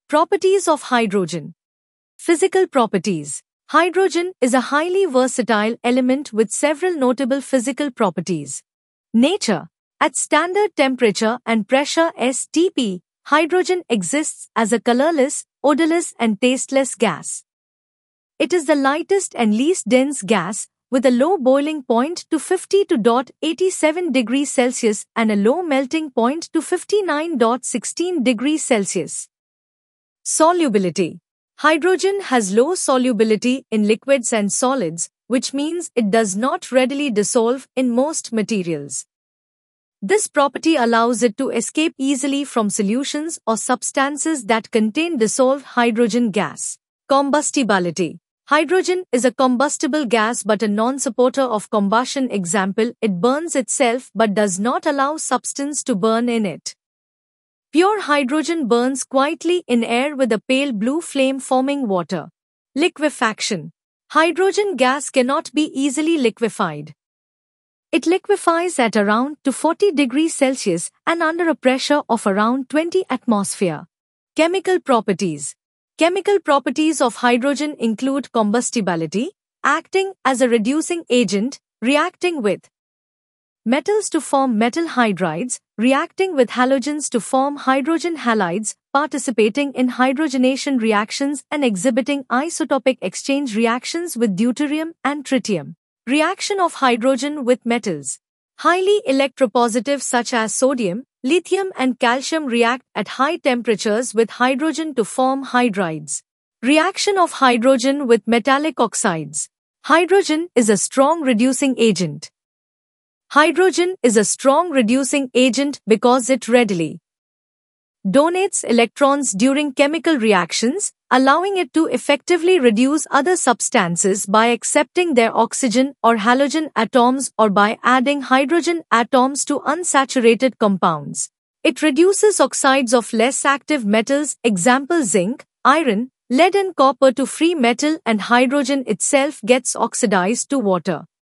Properties of hydrogen. Physical properties. Hydrogen is a highly versatile element with several notable physical properties. Nature. At standard temperature and pressure (STP), hydrogen exists as a colorless, odorless and tasteless gas. It is the lightest and least dense gas, with a low boiling point to 50 to 87 degrees Celsius and a low melting point to 59.16 degrees Celsius. Solubility. Hydrogen has low solubility in liquids and solids, which means it does not readily dissolve in most materials. This property allows it to escape easily from solutions or substances that contain dissolved hydrogen gas. Combustibility. Hydrogen is a combustible gas but a non-supporter of combustion. Example, it burns itself but does not allow substance to burn in it. Pure hydrogen burns quietly in air with a pale blue flame forming water. Liquefaction. Hydrogen gas cannot be easily liquefied. It liquefies at around 40 degrees Celsius and under a pressure of around 20 atmosphere. Chemical properties. Chemical properties of hydrogen include combustibility, acting as a reducing agent, reacting with metals to form metal hydrides, reacting with halogens to form hydrogen halides, participating in hydrogenation reactions and exhibiting isotopic exchange reactions with deuterium and tritium. Reaction of hydrogen with metals. Highly electropositive such as sodium, lithium and calcium react at high temperatures with hydrogen to form hydrides. Reaction of hydrogen with metallic oxides. Hydrogen is a strong reducing agent. Hydrogen is a strong reducing agent because it readily donates electrons during chemical reactions, allowing it to effectively reduce other substances by accepting their oxygen or halogen atoms or by adding hydrogen atoms to unsaturated compounds. It reduces oxides of less active metals, example zinc, iron, lead and copper to free metal, and hydrogen itself gets oxidized to water.